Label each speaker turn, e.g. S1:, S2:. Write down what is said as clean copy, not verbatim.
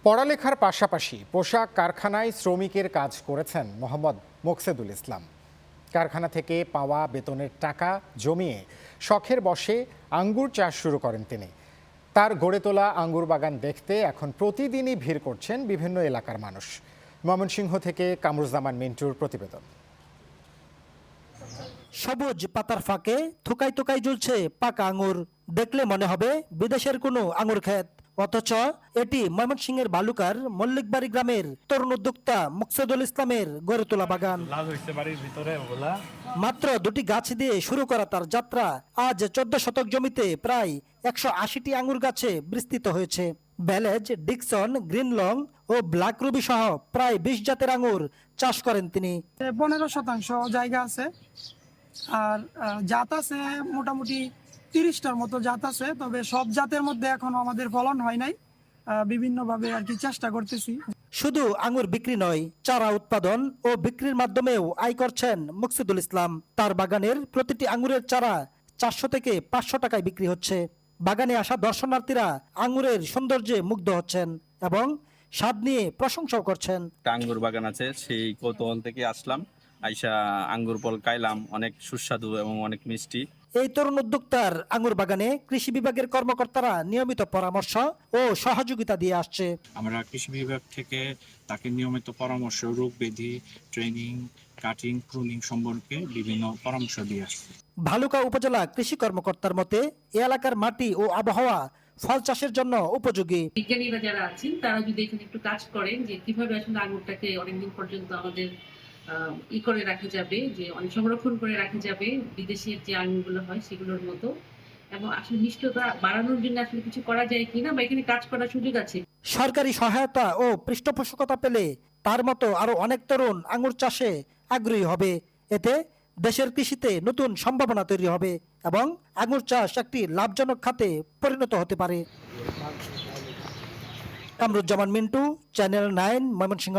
S1: পড়ালেখার পাশাপাশি পোশাক কারখানায় শ্রমিকের কাজ করেছেন মোহাম্মদ মোকসেদুল ইসলাম। কারখানা থেকে পাওয়া বেতনের টাকা জমিয়ে শখের বশে আঙ্গুর চাষ শুরু করেন তিনি। তার গড়ে তোলা আঙ্গুর বাগান দেখতে এখন প্রতিদিনই ভিড় করছেন বিভিন্ন এলাকার মানুষ। ময়মনসিংহ থেকে কামরুজ্জামান মিন্টুর প্রতিবেদন।
S2: সবুজ পাতার ফাঁকে থুকাই থুকাই ঝুলছে পাকা আঙুর। দেখলে মনে হবে বিদেশের কোনো আঙুর ক্ষেত, অথচ এটি ময়মনসিংহের বালুকার মল্লিকবাড়ি গ্রামের তরুণ উদ্যোক্তা মোকসেদুল ইসলামের গড়ে তোলা বাগান। মাত্র 2টি গাছ দিয়ে শুরু করা তার যাত্রা আজ 14 শতক জমিতে প্রায় 180টি আঙুর গাছে বিস্তৃত হয়েছে। ব্যালেজ, ডিকসন, গ্রিন লং ও ব্ল্যাক রুবি সহ প্রায় 20 জাতের আঙুর চাষ করেন তিনি।
S3: 15% জায়গা আছে, আর জাত আছে মোটামুটি 30টার মতো জাত আছে। তবে সব জাতের মধ্যে এখনো আমাদের ফলন হয় নাই, বিভিন্নভাবে আর কি চেষ্টা করতেছি।
S2: শুধু আঙুর বিক্রি নয়, চারা উৎপাদন ও বিক্রির মাধ্যমেও আয় করছেন মোকসেদুল ইসলাম। তার বাগানের প্রতিটি আঙুরের চারা 400 থেকে 500 টাকায় বিক্রি হচ্ছে। বাগানে আসা দর্শনার্থীরা আঙুরের সৌন্দর্যে মুগ্ধ হচ্ছেন এবং স্বাদ নিয়ে প্রশংসাও করছেন।
S4: আঙ্গুর বাগান আছে, সেই কৌতূহল থেকে আসলাম। আইসা আঙ্গুর ফল খাইলাম, অনেক সুস্বাদু এবং অনেক মিষ্টি।
S2: এই তরুণ উদ্যোক্তার আঙুর বাগানে কৃষি বিভাগের কর্মকর্তারা নিয়মিত পরামর্শ ও সহযোগিতা দিয়ে আসছে।
S5: আমরা কৃষি বিভাগ থেকে তাকে নিয়মিত পরামর্শ, রোগ ব্যাধি, ট্রেনিং, কাটিং, প্রুনিং সম্পর্কে বিভিন্ন পরামর্শ দিয়ে আসছে।
S2: ভালুকা উপজেলা কৃষি কর্মকর্তার মতে এ এলাকার মাটি ও আবহাওয়া ফল চাষের জন্য উপযোগী।
S6: বিজ্ঞানীরা যারা আছেন তারা যদি এখানে একটু কাজ করেন যে কিভাবে আসলে আঙুরটাকে অনেকদিন পর্যন্ত আমাদের করে রাখা যাবে, যে অনেক সংরক্ষণ করে রাখা যাবে বিদেশের যে আঙুরগুলো হয় সেগুলোর মতো, এবং আসলে মিষ্টতা বাড়ানোর জন্য আসলে কিছু করা যায় কিনা বা এখানে কাজ করার সুযোগ আছে।
S2: সরকারি সহায়তা ও পৃষ্ঠপোষকতা পেলে তার মতো আরো অনেক তরুণ আঙুর চাষে আগ্রহী হবে। এতে দেশের কৃষিতে নতুন সম্ভাবনা তৈরি হবে এবং আঙুর চাষ একটি লাভজনক খাতে পরিণত হতে পারে। কামরুজ্জামান মিন্টু, চ্যানেল 9, ময়মনসিংহ।